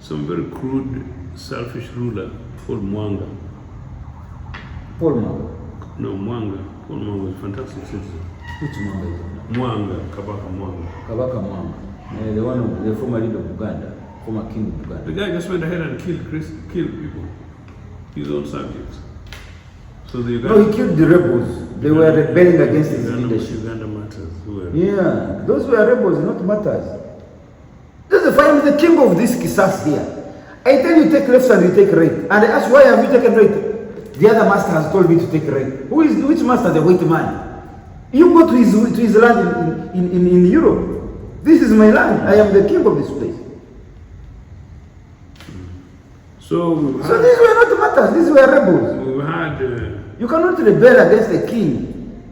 some very crude, selfish ruler called Mwanga. Paul Mwanga? No, Mwanga. Paul Mwanga was a fantastic citizen. Which Mwanga is it? Mwanga, Kabaka Mwanga. Kabaka Mwanga. The former leader of Uganda, former king of Uganda. The guy just went ahead and killed people, his own subjects. So the Uganda, no, he killed the rebels. They were rebelling against his leadership. Uganda matters. Yeah, those were rebels, not matters. Joseph, I am the king of this Kisas here. I tell you take left and you take right. And I ask, why have you taken right? The other master has told me to take right. Which master? The white man. You go to his land in Europe. This is my land. I am the king of this place. So these were not matters. These were rebels. We had. You cannot rebel against a king,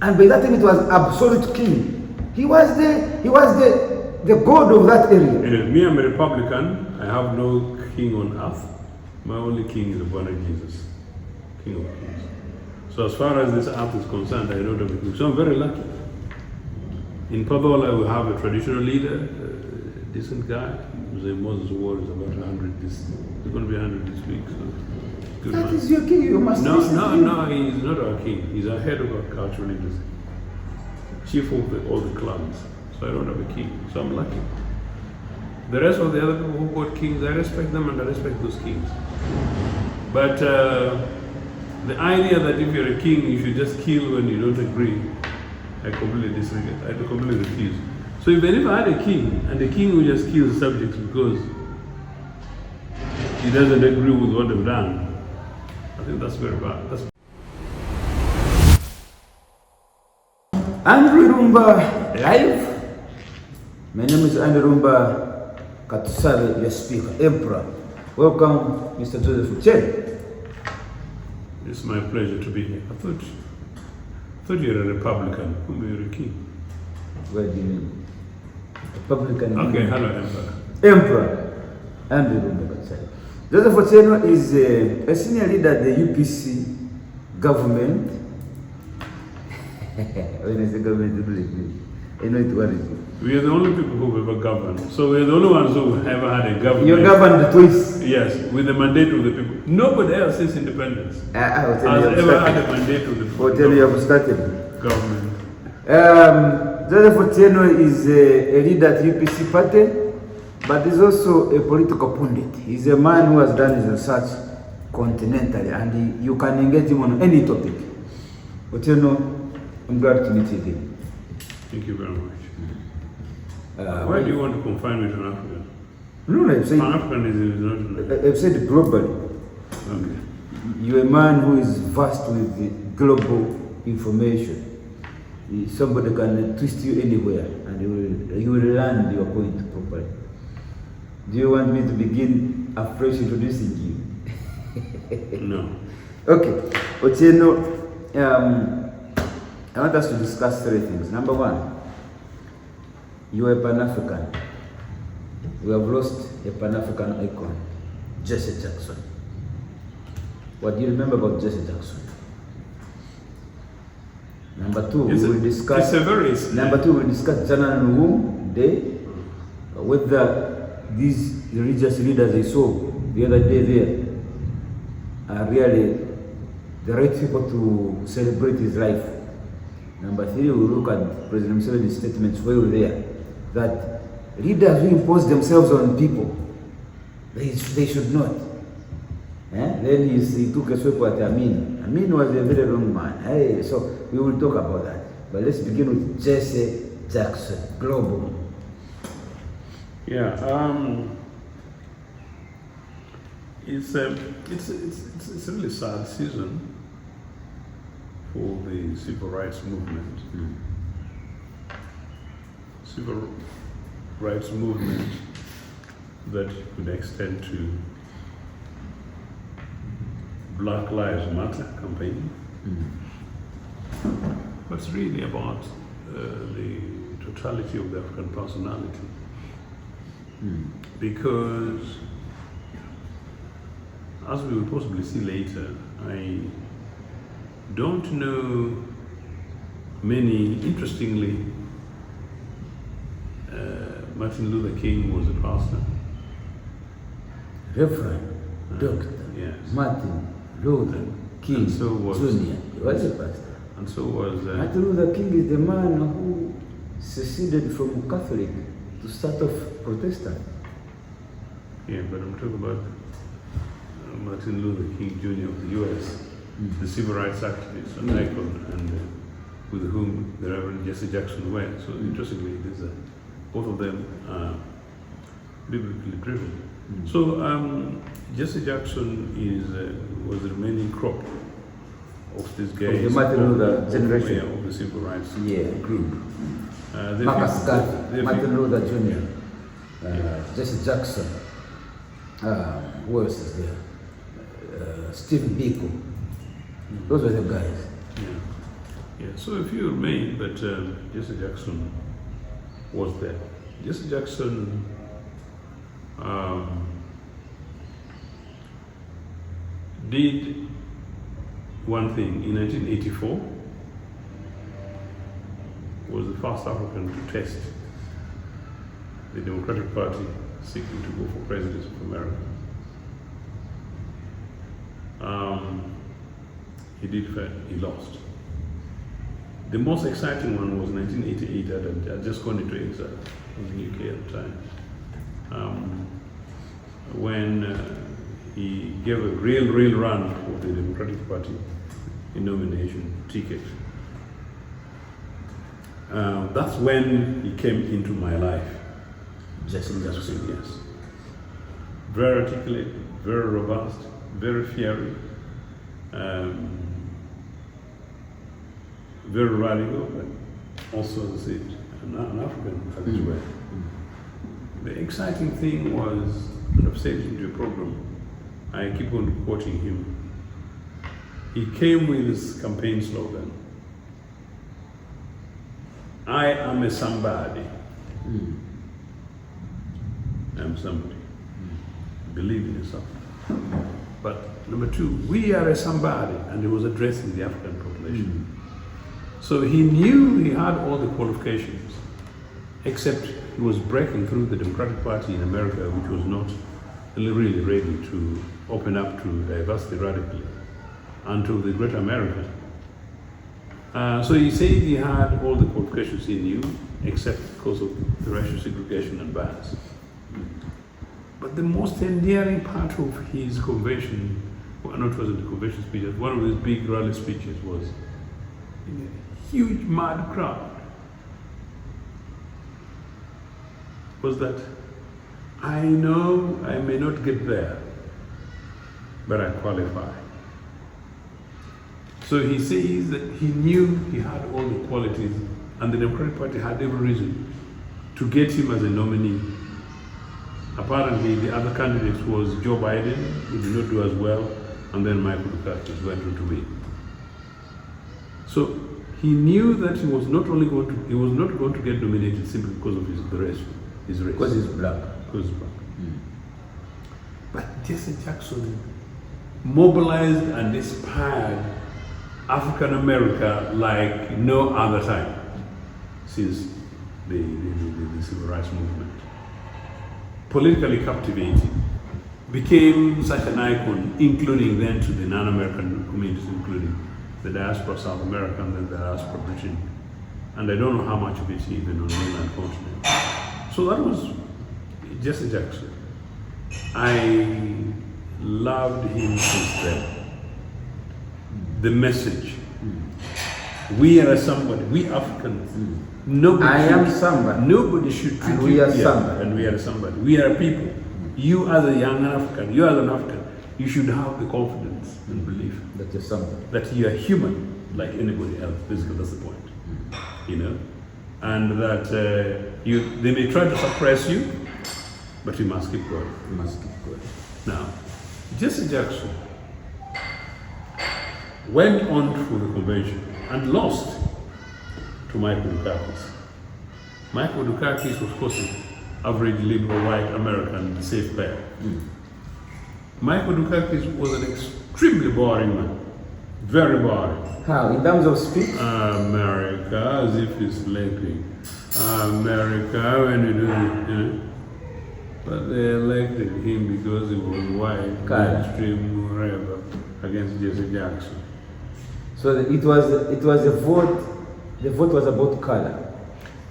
and by that time it was absolute king. He was the god of that area. Anyway, me, I'm a Republican. I have no king on earth. My only king is the Lord Jesus, King of Kings. So as far as this earth is concerned, I don't have a king. So I'm very lucky. In Padola, we have a traditional leader, a decent guy. His name Moses Ward is about 100. He's going to be 100 this week. So good That man. is your king. You must No, listen to him. he's not our king. He's our head of our cultural leaders, chief of all the clans. So I don't have a king. So I'm lucky. The rest of the other people who got kings, I respect them and I respect those kings. But the idea that if you're a king, you should just kill when you don't agree, I completely disregard. I completely refuse. So if I had a king, and the king will just kill subjects because he doesn't agree with what they've done, I think that's very bad. Andrew Rumba live. My name is Andrew Rumba Katusare, your speaker, Emperor. Welcome, Mr. Joseph Ochieno. It's my pleasure to be here. I thought you were a Republican. Whom you're a king? What do you mean? Republican. Okay, hello, Emperor. Emperor Andrew Rumba Katusare. Joseph Ochieno is a senior leader at the UPC government. When I say government, you believe me. I know it worries you. We are the only people who've ever governed. So we are the only ones who ever had a government. You governed twice. Yes, with the mandate of the people. Nobody else since independence has ever had a mandate of the people. I'll tell you, you have started. Government. Joseph Ochieno is a leader at UPC party, but he's also a political pundit. He's a man who has done his research continentally, and you can engage him on any topic. Ochieno, I'm glad to meet you again. Thank you very much. Why do you want to confine me to Africa? No, I've said, Pan-Africanism is not. I've said globally. Okay. You're a man who is vast with the global information. Somebody can twist you anywhere and you will land your point properly. Do you want me to begin afresh introducing you? No. Okay. Ochieno, I want us to discuss three things. Number one, you are a Pan-African. We have lost a Pan-African icon, Jesse Jackson. What do you remember about Jesse Jackson? Number two, we will discuss Jana Nuhum Day, whether these religious leaders I saw the other day there are really the right people to celebrate his life. Number three, we will look at President Museveni's statements well there, that leaders who impose themselves on people, they should not. Then he took a sweep at Amin. Amin was a very wrong man. So we will talk about that. But let's begin with Jesse Jackson, global. Yeah. It's a really sad season for the civil rights movement. Civil rights movement that could extend to Black Lives Matter campaign. But it's really about the totality of the African personality. Because, as we will possibly see later, I don't know many. Interestingly, Martin Luther King was a pastor. Reverend Dr. Yes. Martin Luther King And so was- Jr. He was a pastor. And so was Martin Luther King is the man who seceded from Catholic to start off Protestant. yeah, but I'm talking about Martin Luther King Jr. of the U.S., the civil rights activist, an icon, and with whom the Reverend Jesse Jackson went. So interestingly, both of them are biblically driven. So Jesse Jackson was the remaining crop of these guys. the Martin Luther generation. Yeah, of the civil rights Yeah. group. Marcus Garvey, Martin Luther Jr., Yeah. Jesse Jackson, who else is there? Steve Biko. Those were the guys. Yeah. So if you remain, but Jesse Jackson was there. Jesse Jackson did one thing in 1984. Was the first African to test the Democratic Party seeking to go for president of America. He did fail, he lost. The most exciting one was 1988. I had just gone into exile. I was in UK at the time. When he gave a real run for the Democratic Party in nomination ticket. That's when he came into my life. Jesse Jackson. Yes. Very articulate, very robust, very fiery, very radical, but also, as I said, an African at his way. The exciting thing was, and I've said it in the program, I keep on quoting him. He came with his campaign slogan, I am a somebody. I'm somebody. Believe in yourself. But number two, we are a somebody, and he was addressing the African population. So he knew he had all the qualifications, except he was breaking through the Democratic Party in America, which was not really ready to open up to diversity radically, and to the great America. So he said he had all the qualifications he knew, except because of the racial segregation and bias. But the most endearing part of his convention, well, not was the convention speech, one of his big rally speeches was in a huge mad crowd, was that I know I may not get there, but I qualify. So he says that he knew he had all the qualities, and the Democratic Party had every reason to get him as a nominee. Apparently, the other candidate was Joe Biden, who did not do as well, and then Michael Dukakis went on to win. So he knew that he was not going to get nominated simply because of his race. Because he's black. Because he's black. But Jesse Jackson mobilized and inspired African America like no other time since the civil rights movement. Politically captivating, became such an icon, including then to the non-American communities, including the diaspora South American and the diaspora Britain, and I don't know how much of it even on the mainland continent. So that was Jesse Jackson. I loved him since then. The message. We are somebody. We Africans. Nobody I am somebody. Nobody should treat And we you- are yeah, somebody. And we are somebody. We are people. You as a young African, you as an African, you should have the confidence and belief That you're somebody. that you are human like anybody else. Basically, that's the point. You know, and that they may try to suppress you, but you must keep going. You must keep going. Now, Jesse Jackson went on for the convention and lost to Michael Dukakis. Michael Dukakis was, of course, an average liberal white American safe bet. Michael Dukakis was an extremely boring man, very boring. How? In terms of speech? America, as if he's sleeping. America, when you do, But they elected him because he was white, mainstream, whatever, against Jesse Jackson. So it was a vote. The vote was about color.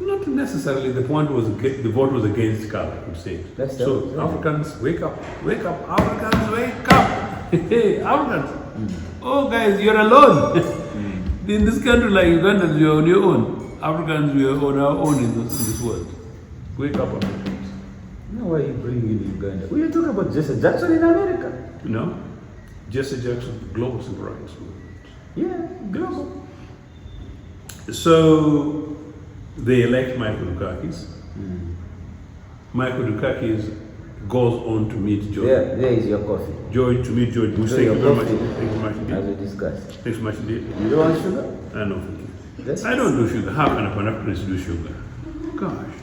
Not necessarily. The point was the vote was against color. I would say. So Africans, wake up! Wake up! Africans, wake up! Hey, Africans! Oh, guys, you're alone. In this country, like Ugandans, you're on your own. Africans, we are on our own in this world. Wake up, Africans. Now, why are you bringing in Uganda? We are talking about Jesse Jackson in America. No, Jesse Jackson, global civil rights movement. Yeah, global. So they elect Michael Dukakis. Michael Dukakis goes on to meet George. Yeah, there is your coffee. To meet George Bush. Thank you very much. Thank you very much indeed. As we discussed. Thanks so much indeed. You don't want sugar? No, thank you. I don't do sugar. How can a Pan-Africanist do sugar? Gosh.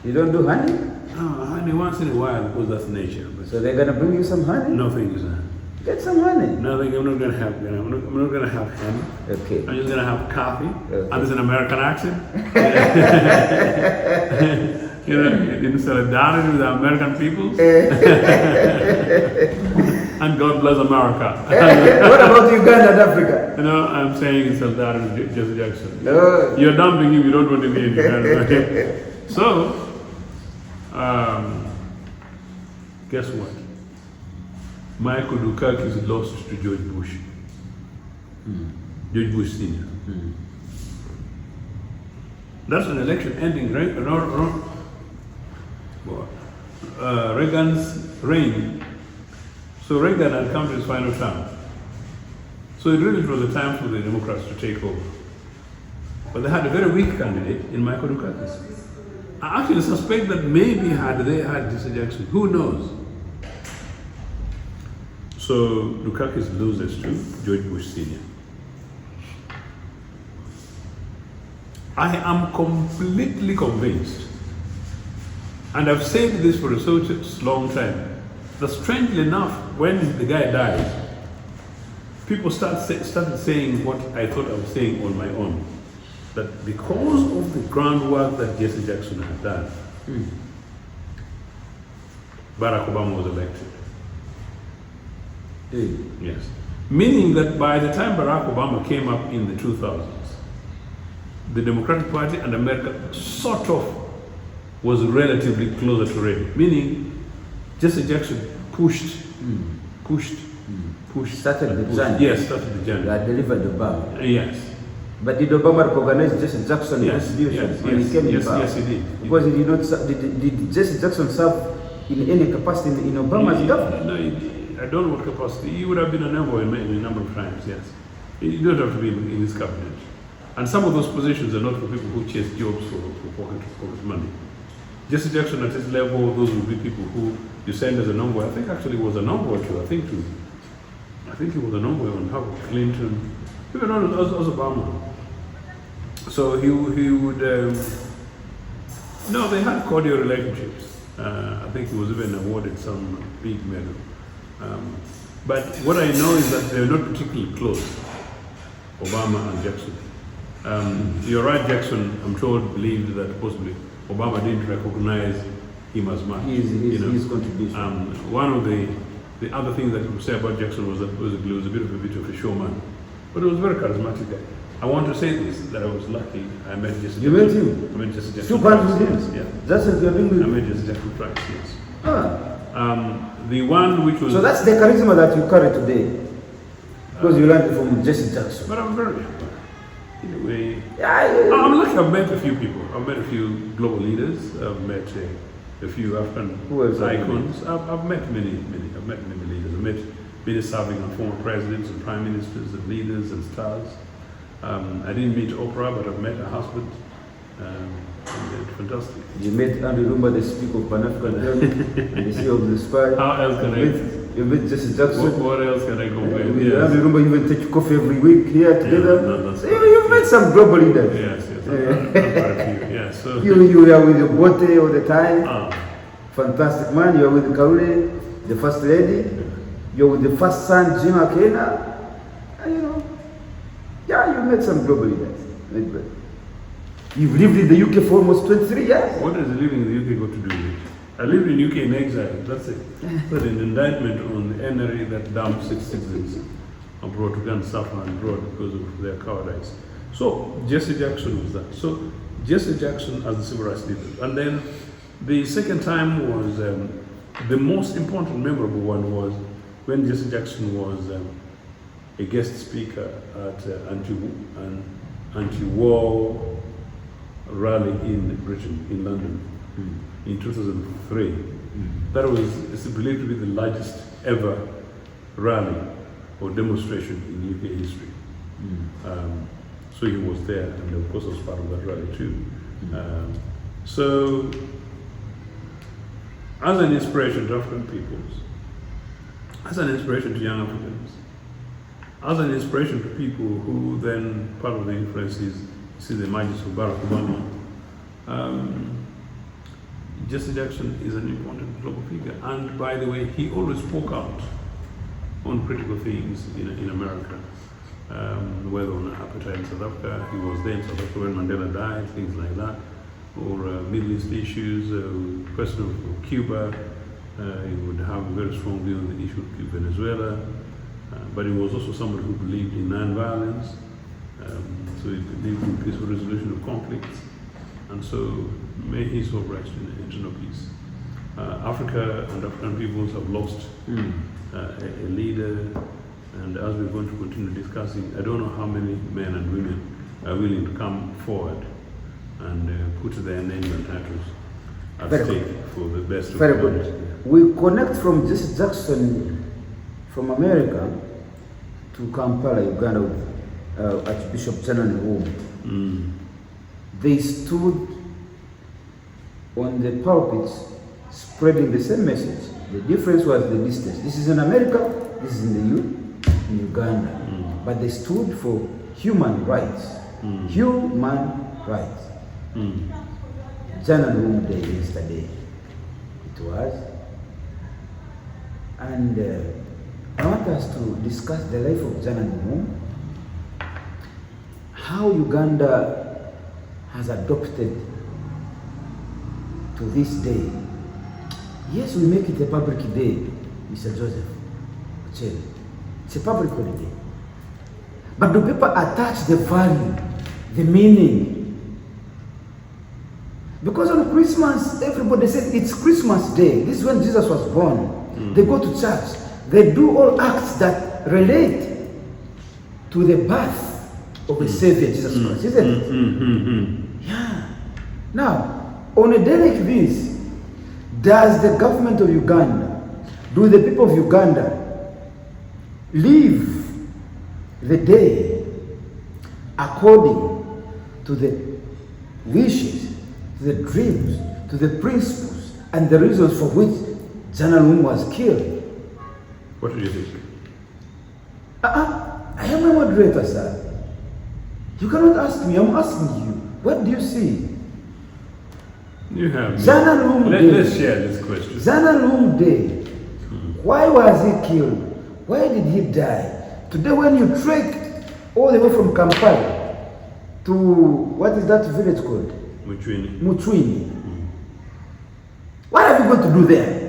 You don't do honey? Oh, honey once in a while because that's nature. But so they're gonna bring you some honey? No, thank you, sir. Get some honey. No, thank you. I'm not gonna have. I'm not gonna have honey. Okay. I'm just gonna have coffee. Okay. And there's an American accent. You know, in solidarity with the American people. And God bless America. What about Uganda and Africa? You know, I'm saying in solidarity with Jesse Jackson. No. You're dumping him. You don't want to be in Uganda. So, guess what? Michael Dukakis lost to George Bush. George Bush Sr. That's an election ending around Reagan's reign. So Reagan had come to his final term. So it really was a time for the Democrats to take over. But they had a very weak candidate in Michael Dukakis. I actually suspect that maybe had they had Jesse Jackson, who knows? So Dukakis loses to George Bush Sr. I am completely convinced, and I've said this for such a long time, that strangely enough, when the guy dies, people started saying what I thought I was saying on my own. That because of the groundwork that Jesse Jackson had done, Barack Obama was elected. Yes. Meaning that by the time Barack Obama came up in the 2000s, the Democratic Party and America sort of was relatively closer to ready. Meaning Jesse Jackson pushed. Started the journey. Yes, started the journey. That delivered Obama. Yes. But did Obama recognize Jesse Jackson's contribution when he came in power? Yes, he did. Because he did not. Did Jesse Jackson serve in any capacity in Obama's government? No, I don't know what capacity. He would have been an envoy a number of times. Yes. You don't have to be in his cabinet. And some of those positions are not for people who chase jobs for pocket money. Jesse Jackson at his level, those would be people who you send as an envoy. I think actually was an envoy too. I think he was an envoy on Howard Clinton, even on as Obama. So he would. No, they had cordial relationships. I think he was even awarded some big medal. But what I know is that they're not particularly close, Obama and Jackson. You're right, Jackson, I'm told, believed that possibly Obama didn't recognize him as much. His contribution. One of the other things that you could say about Jackson was that he was a bit of a showman. But he was a very charismatic guy. I want to say this, that I was lucky. I met Jesse Jackson. You met him? I met Jesse Jackson. Two bands with him? Yeah. That's what you're doing with I met Jesse Jackson twice, yes. Ah. The one which was... So that's the charisma that you carry today. Because you learned it from Jesse Jackson. But I'm very happy. In a way, yeah. I'm lucky. I've met a few people. I've met a few global leaders. I've met a few African icons. I've met many. I've met many leaders. I've met many serving and former presidents and prime ministers and leaders and stars. I didn't meet Oprah, but I've met her husband. And they're fantastic. You met Andrew Lumba, the Speaker of Pan-African Parliament, and the CEO of the SPY. How else can You met Jesse Jackson. What else can I compare? With Andrew Lumba, you even take coffee every week here together. Yeah, so you've met some global leaders. Yes. Yes. So you are with Obote all the time. Fantastic man. You are with Kaule, the first lady. Yeah. You're with the first son, Jim Akena. And you met some global leaders. You've lived in the UK for almost 23 years. What does living in the UK got to do with it? I lived in UK in exile. That's it. But an indictment on the NRA that dumps its citizens abroad to go and suffer abroad because of their cowardice. So Jesse Jackson was that. So Jesse Jackson as the civil rights leader. And then the second time was, the most important memorable one was when Jesse Jackson was a guest speaker at an anti-war rally in Britain, in London, in 2003. That was, it's believed to be the largest ever rally or demonstration in UK history. So he was there, and of course I was part of that rally too. So, as an inspiration to African peoples, as an inspiration to young Africans, as an inspiration to people who then, part of the influence is, see the emergence of Barack Obama, Jesse Jackson is an important global figure. And by the way, he always spoke out on critical things in America. Whether on apartheid in South Africa, he was there in South Africa when Mandela died, things like that, or Middle East issues, question of Cuba, he would have a very strong view on the issue of Venezuela, but he was also somebody who believed in non-violence, so he believed in peaceful resolution of conflicts, and so may his soul rest in eternal peace. Africa and African peoples have lost a leader. And as we're going to continue discussing, I don't know how many men and women are willing to come forward and put their names and titles at stake for the best of Very good. We connect from Jesse Jackson from America to Kampala, Uganda, with Archbishop General Nwomo. They stood on the pulpits spreading the same message. The difference was the distance. This is in America, this is in Uganda, but they stood for human rights. Human rights. General Nwomo Day yesterday it was, and I want us to discuss the life of General Nwomo, how Uganda has adopted to this day. Yes, we make it a public day, Mr. Joseph Ochieno. It's a public holiday. But do people attach the value, the meaning? Because on Christmas, everybody said it's Christmas Day. This is when Jesus was born. They go to church. They do all acts that relate to the birth of the Savior, Jesus Christ, isn't it? Yeah. Now, on a day like this, does the government of Uganda, do the people of Uganda live the day according to the wishes, to the dreams, to the principles, and the reasons for which General Nwomo was killed? What do you think? I am a moderator, sir. You cannot ask me, I'm asking you. What do you see? You have. General Nwomo Day. Let's share this question. General Nwomo Day. Why was he killed? Why did he die? Today when you trek all the way from Kampala to, what is that village called? Muchwini. What are you going to do there?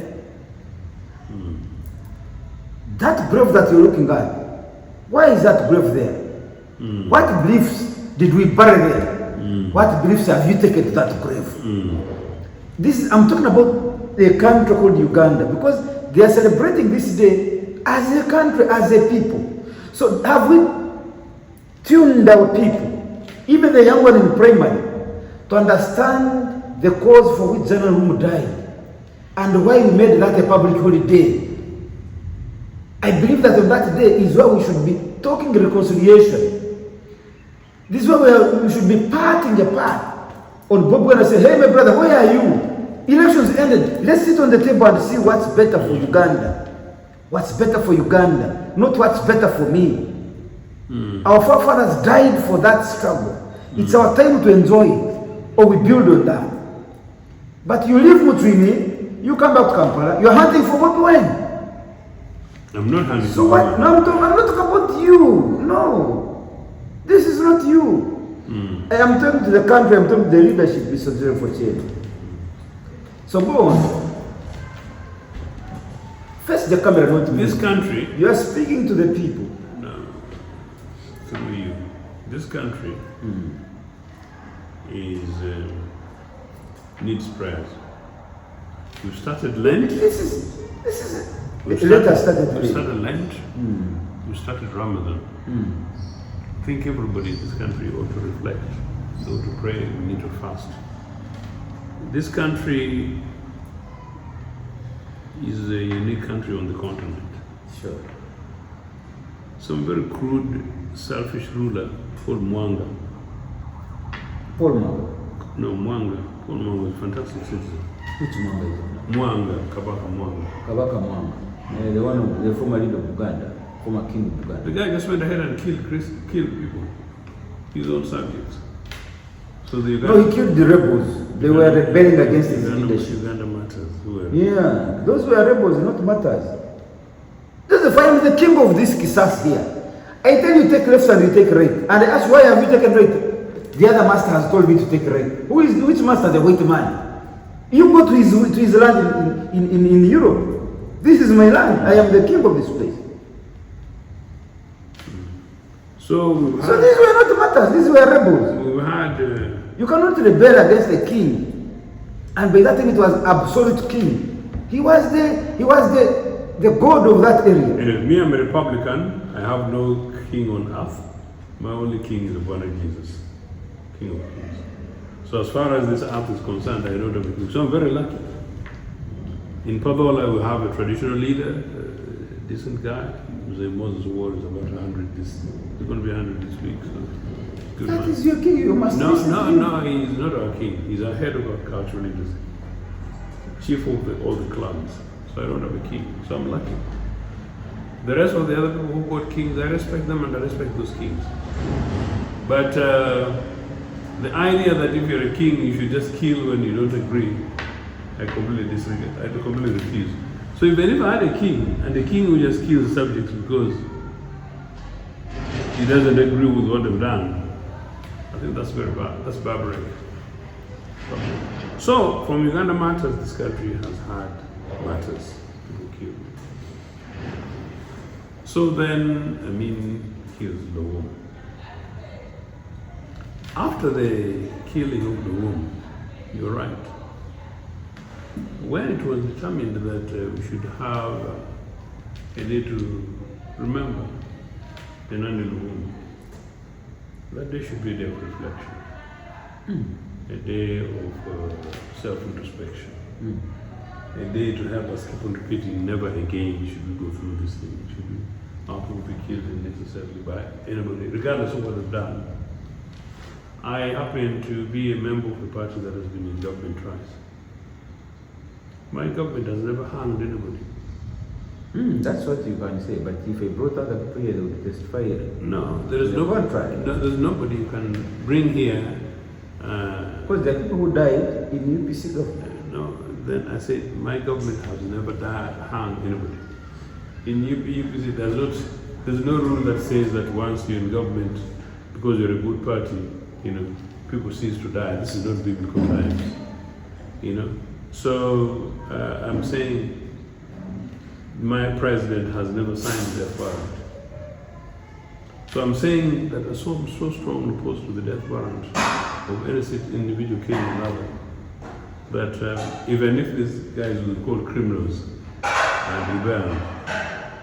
That grave that you're looking at, why is that grave there? What beliefs did we bury there? What beliefs have you taken to that grave? I'm talking about a country called Uganda, because they are celebrating this day as a country, as a people. So have we tuned our people, even the young one in primary, to understand the cause for which General Nwomo died and why we made that a public holiday? I believe that on that day is where we should be talking reconciliation. This is where we should be parting apart. On Bob when I say, hey my brother, where are you? Elections ended. Let's sit on the table and see what's better for Uganda. What's better for Uganda, not what's better for me. Our forefathers died for that struggle. It's our time to enjoy it, or we build on that. But you leave Muchwini, you come back to Kampala, you're hunting for what when? I'm not hunting so for what? No, I'm not talking about you. No. This is not you. I am talking to the country, I'm talking to the leadership, Mr. Ochieno. So go on. Face the camera, not me. This country. You are speaking to the people. No, through you. This country is needs prayers. We started Lent. This is. We started Lent. We started Ramadan. I think everybody in this country ought to reflect, ought to pray. We need to fast. This country is a unique country on the continent. Sure. Some very crude, selfish ruler called Mwanga. Paul Mwanga. No, Mwanga. Paul Mwanga was a fantastic citizen. Which Mwanga is it? Mwanga, Kabaka Mwanga. Kabaka Mwanga. The former leader of Uganda, former king of Uganda. The guy just went ahead and killed people, his own subjects. So the Uganda, no, he killed the rebels. They were rebelling against his leadership. Uganda matters. Yeah, those were rebels, not matters. This is why I'm the king of this Kisas here. I tell you take left and you take right. And I ask, why have you taken right? The other master has told me to take right. Which master? The white man. You go to his land in Europe. This is my land. I am the king of this place. So these were not matters. These were rebels. We had. You cannot rebel against a king, and by that time it was absolute king. He was the god of that area. Anyway, me, I'm a Republican. I have no king on earth. My only king is the Lord Jesus, King of Kings. So as far as this earth is concerned, I don't have a king. So I'm very lucky. In Padola, we have a traditional leader, a decent guy. Moses Ward is about 100. He's going to be 100 this week. So good That man. is your king. You must No, listen to him. he's not our king. He's our head of our cultural leaders, chief of all the clans. So I don't have a king. So I'm lucky. The rest of the other people who got kings, I respect them and I respect those kings. But the idea that if you're a king, you should just kill when you don't agree, I completely disregard. I completely refuse. So if I never had a king, and the king will just kill the subjects because he doesn't agree with what they've done, I think that's very bad. That's barbaric. So, from Uganda matters, this country has had matters people killed. So then, here's the woman. After the killing of the woman, you're right. When it was determined that we should have a day to remember the Nandi woman, that day should be a day of reflection, a day of self-introspection, a day to help us keep on repeating, never again should we go through this thing, should we not be killed unnecessarily by anybody, regardless of what they've done. I happen to be a member of a party that has been in government twice. My government has never harmed anybody. That's what you can say, but if I brought other people here, they would testify here. No, there is there's nobody you can bring here. Because there are people who died in UPC government. No, then I say my government has never harmed anybody. In UPC, there's no rule that says that once you're in government, because you're a good party, people cease to die. This is not biblical times, So I'm saying my president has never signed the death warrant. So I'm saying that I'm so strongly opposed to the death warrant of any individual killing another that even if these guys will be called criminals and rebel,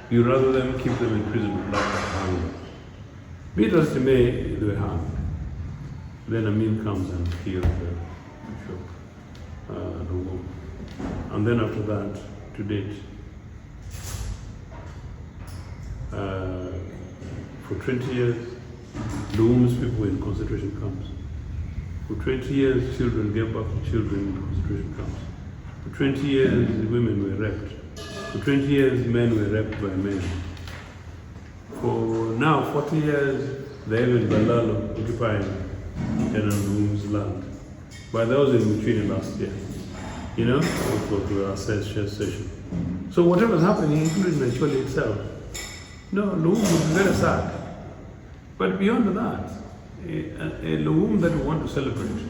you rather than keep them in prison with life and hang them. Be it as they may, they were hanged. Then Amin comes and kills the woman. And then after that, to date, for 20 years, the women's people were in concentration camps. For 20 years, children gave birth to children in concentration camps. For 20 years, women were raped. For 20 years, men were raped by men. For now, 40 years, they live in Balalo, occupying women's land. But that was in Uchieno last year, for the session. So whatever's happening, including Acholi itself, no, Luum would be very sad. But beyond that, a Luum that we want to celebrate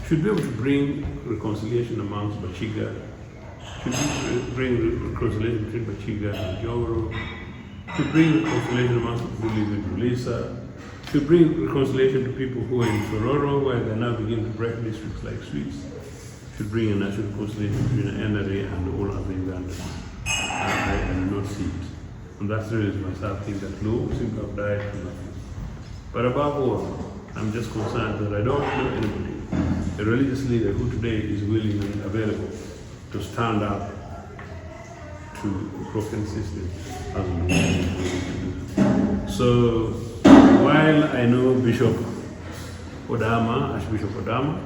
should be able to bring reconciliation amongst Bachiga, should bring reconciliation between Bachiga and Joro, should bring reconciliation amongst the people living in Lisa, should bring reconciliation to people who are in Tororo, where they now begin to break districts like Swiss, should bring a national reconciliation between NRA and all other Ugandans. I do not see it. And that's the reason why I think that Lou seems to have died for nothing. But above all, I'm just concerned that I don't know anybody, a religious leader who today is willing and available to stand up to a broken system as we. So while I know Bishop Odama, Archbishop Odama,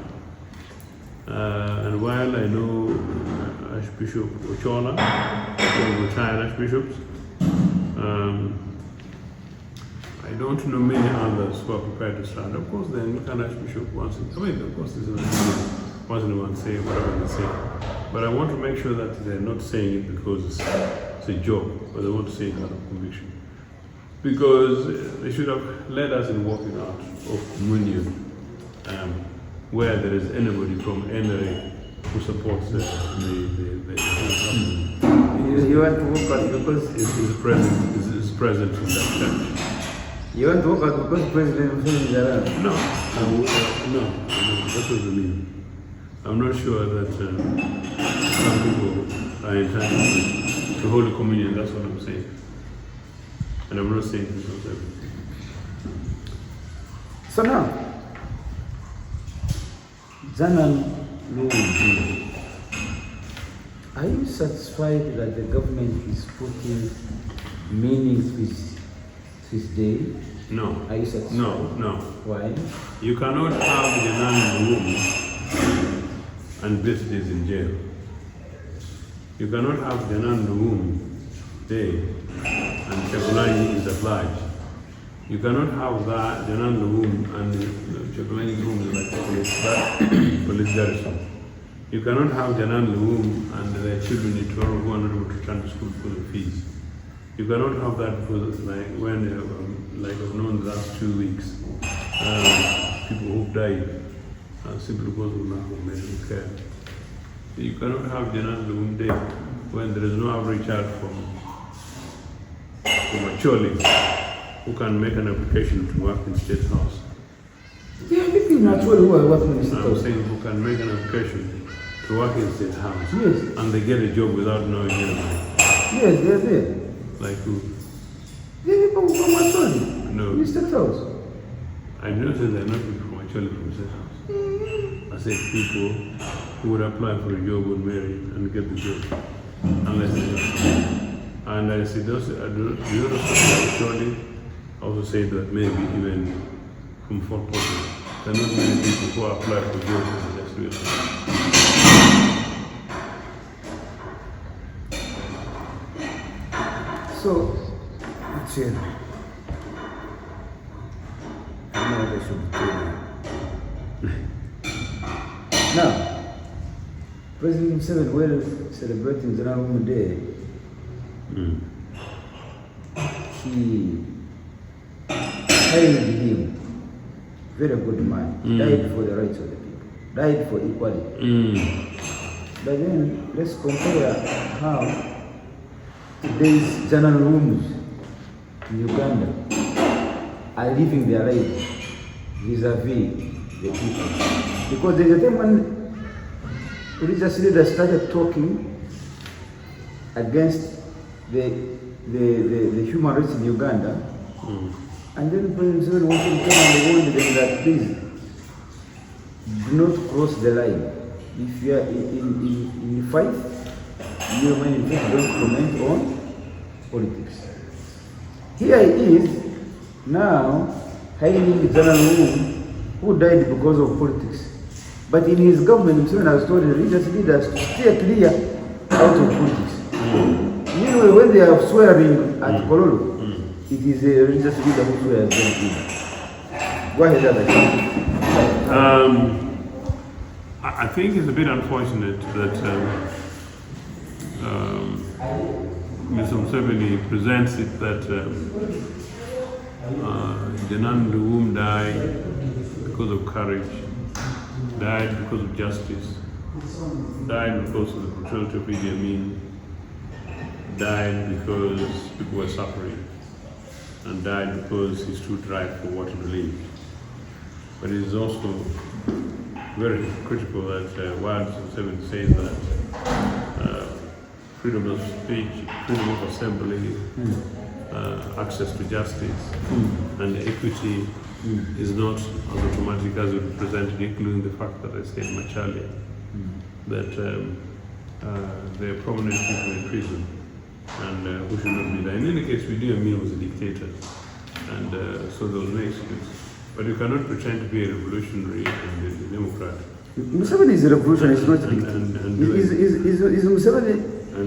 and while I know Archbishop Ochola, retired archbishops, I don't know many others who are prepared to stand. Of course, the Anglican Archbishop wants it. Of course, there's once in one say whatever they say. But I want to make sure that they're not saying it because it's a joke, but they want to say it out of conviction. Because they should have led us in walking out of communion, where there is anybody from NRA who supports the You want to walk out because is present in that church. You want to walk out because President is around? No, that's what I mean. I'm not sure that some people are entitled to hold a communion, that's what I'm saying. And I'm not saying this was everything. So now, Zanan, are you satisfied that the government is putting meaning to this day? No. Are you satisfied? No. Why? You cannot have Janan in the womb and birthdays in jail. You cannot have Janan in the womb day and Chakulani is obliged. You cannot have that Janan in the womb and Chakulani in the womb is like police garrison. You cannot have Janan in the womb and their children in Toronto who are not able to return to school for the fees. You cannot have that because, like, when, like I've known the last 2 weeks, people who've died simply because of lack of medical care. You cannot have Janan in the womb day when there is no average child from a Choli who can make an application to work in State House. There are people in Acholi who are working in State House. I'm saying who can make an application to work in State House. Yes. And they get a job without knowing anybody. Yes, they're there. Like who? There are people from Acholi. No. In State House. I didn't say they're not people from Acholi from State House. I said people who would apply for a job would marry and get the job. Unless they don't. And I said, the other Acholi also said that maybe even from Fort Portal, there are not many people who apply for jobs and just do it. So, it's here. I know what I should tell you. Now, President Museveni, while celebrating General Women Day, he hailed him. Very good man. Died for the rights of the people. Died for equality. But then, let's compare how today's general rooms in Uganda are living their lives vis-a-vis the people. Because there's a time when religious leaders started talking against the human rights in Uganda, and then President Museveni wanted to tell and warned them that please do not cross the line. If you are in fight, you in fact don't comment on politics. Here he is now hailing General who died because of politics. But in his government, Museveni has told the religious leaders to stay clear out of politics. Meanwhile, when they are swearing at Kololo, it is a religious leader who swears them. Go ahead, Abba. I think it's a bit unfortunate that Mr. Museveni presents it that Janan Luwum died because of courage, died because of justice, died because of the brutality of Idi Amin, died because people were suffering, and died because he stood right for what he believed. But it is also very critical that while Museveni says that freedom of speech, freedom of assembly, access to justice, and equity is not as automatic as it was presented, including the fact that I said much earlier that there are prominent people in prison and who should not be there. In any case, Idi Amin was a dictator, and so there was no excuse. But you cannot pretend to be a revolutionary and a democrat. Museveni is a revolutionary, he's not a dictator.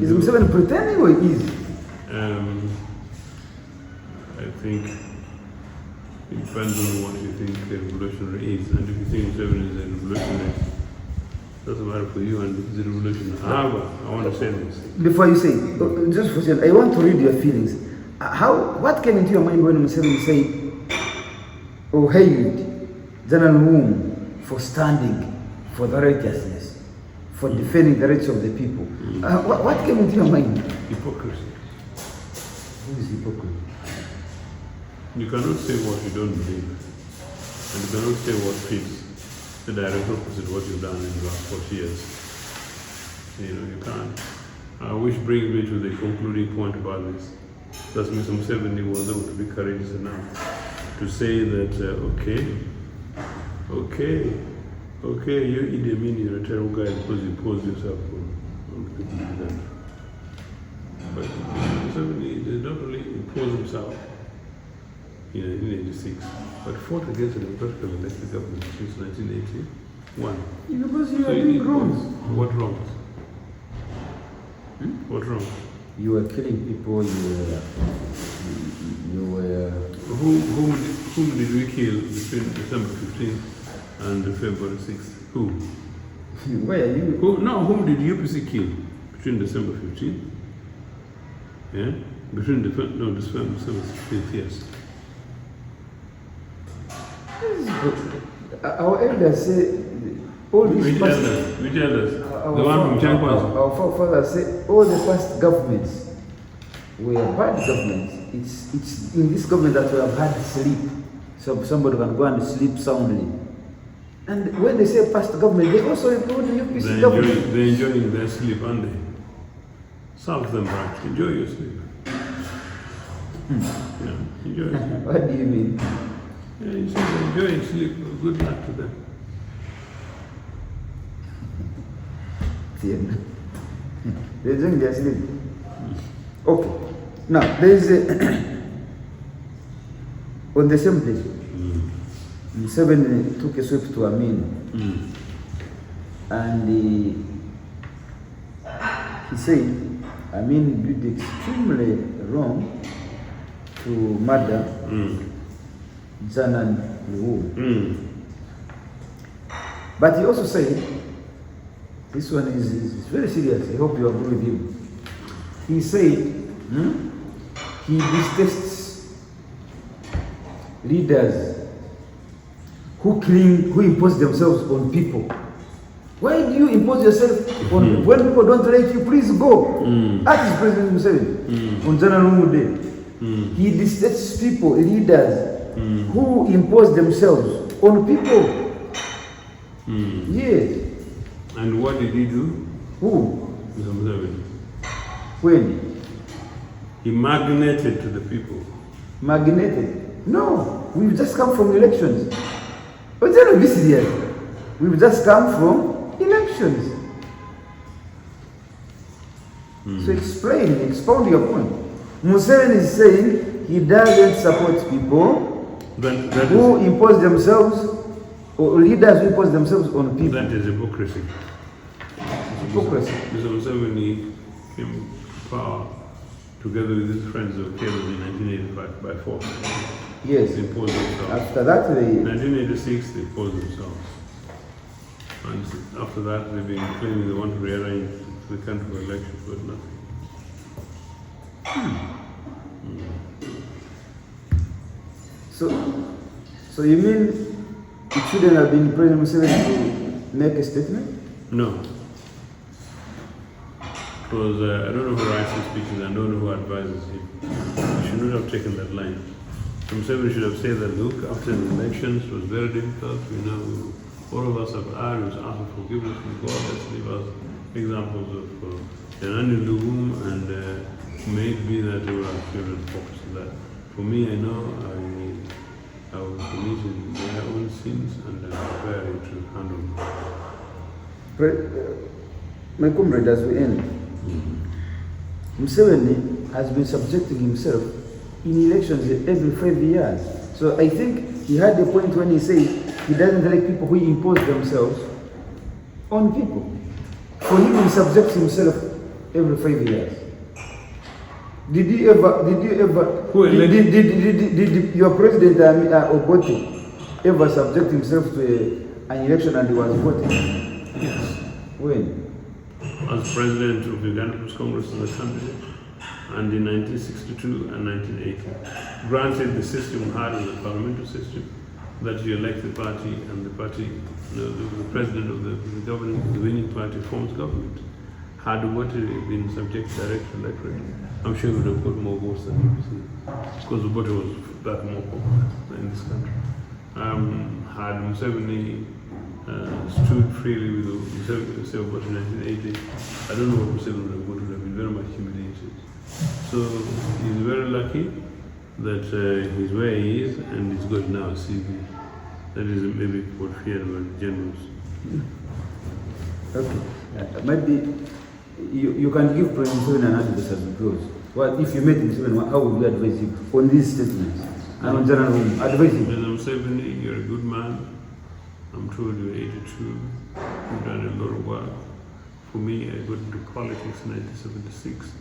Is Museveni pretending or is? I think it depends on what you think a revolutionary is. And if you think Museveni is a revolutionary, it doesn't matter for you, and it's a revolution. However, I want to say this. Before you say, just for a second, I want to read your feelings. What came into your mind when Museveni said, or hailed General Womb for standing for the righteousness, for defending the rights of the people? What came into your mind? Hypocrisy. Who is hypocrite? You cannot say what you don't believe, and you cannot say what fits the direct opposite of what you've done in the last 40 years. You can't. Which brings me to the concluding point about this. That Mr. Museveni was able to be courageous enough to say that, okay, you Idi Amin, you're a terrible guy because you imposed yourself on the people of Uganda. But Museveni did not only impose himself in 1986, but fought against a democratically elected government since 1981. Because you are doing wrongs. What wrongs? What wrong? You were killing people, you were... Whom did we kill between December 15th and February 6th? Who? Where are you? Whom did UPC kill between December 15th? Yeah? December 15th, yes. Our elders say all these Which elders? The one from Chankwanza? Our forefathers say all the past governments were bad governments. It's in this government that we have had sleep, so somebody can go and sleep soundly. And when they say past government, they also include the UPC government. They're enjoying their sleep, aren't they? Some of them right. Enjoy your sleep. Yeah, enjoy your sleep. What do you mean? Yeah, you say they're enjoying sleep. Good luck to them. They're enjoying their sleep. Okay. Now, there is on the same day, Museveni took a sweep to Amin, and he said Amin did extremely wrong to murder Janan Luwu. But he also said, this one is very serious, I hope you agree with him. He said he detests leaders who impose themselves on people. Why do you impose yourself on when people don't like you? Please go. That is President Museveni on General Womb Day. He detests people, leaders who impose themselves on people. Yes. And what did he do? Who? Mr. Museveni. When? He magneted to the people. Magneted? No, we've just come from elections. But don't be serious. We've just come from elections. So expound your point. Museveni is saying he doesn't support people who impose themselves, or leaders who impose themselves on people. That is hypocrisy. Hypocrisy. Mr. Museveni came to power together with his friends who were killed in 1985 by force. Yes. They imposed themselves. After that, in 1986, they imposed themselves. And after that, they've been claiming they want to rearrange the country for elections, but nothing. So you mean it shouldn't have been President Museveni to make a statement? No. Because I don't know who writes his speeches, I don't know who advises him. He should not have taken that line. Museveni should have said that, look, after the elections, it was very difficult. We know all of us have erred, we asked for forgiveness from God. Let's leave us examples of Janani Lugum, and may it be that they will have children focus on that. For me, I know I was committing my own sins and I'm preparing to handle them. My comrade, as we end, Museveni has been subjecting himself in elections every 5 years. So I think he had a point when he said he doesn't like people who impose themselves on people. For him, he subjects himself every 5 years. Did you ever, did your president Obote ever subject himself to an election and he was voting? Yes. When? As president of the Uganda Congress in the country, and in 1962 and 1980. Granted, the system had as a parliamentary system that you elect the party and the party, the president of the government, the winning party forms government. Had Obote been subject to direct electorate, I'm sure he would have got more votes than he received, because Obote was that more popular in this country. Had Museveni stood freely with Obote in 1980, I don't know what Museveni would have been very much humiliated. So he's very lucky that he's where he is, and he's got now a CV. That is maybe what feared about the generals. Okay. Maybe you can give President Museveni an advice as we close. Well, if you met Museveni, how would you advise him on these statements? And on general advise him. Mr. Museveni, you're a good man. I'm told you're 82. You've done a lot of work. For me, I got into politics in 1976.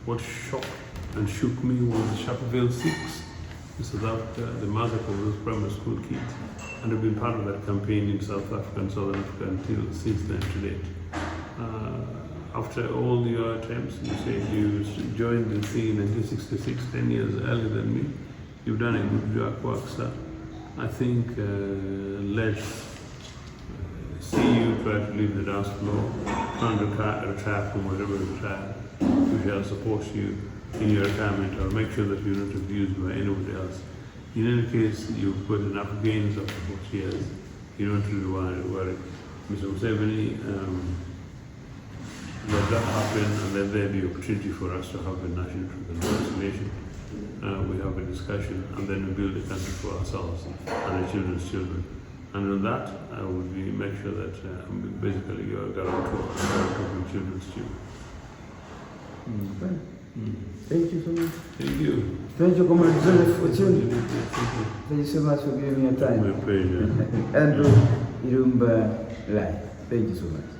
What shocked and shook me was the Sharpeville 6 in South Africa, the massacre of those primary school kids. And I've been part of that campaign in South Africa and Southern Africa until since then to date. After all your attempts, you said you joined the thing in 1966, 10 years earlier than me. You've done a good work, sir. I think let's see you try to leave the dance floor, try to retire from whatever you retire. We shall support you in your retirement, or make sure that you're not abused by anybody else. In any case, you've got enough gains after 40 years. You don't really worry. Mr. Museveni, let that happen, and let there be opportunity for us to have a national reconciliation. We have a discussion, and then we build a country for ourselves and our children's children. And on that, I will make sure that basically you are guarantor of children's children. Okay. Thank you so much. Thank you. Thank you, Comrade Joseph, for tuning. Thank you so much for giving me your time. My pleasure. Andrew Irumba Live. Thank you so much.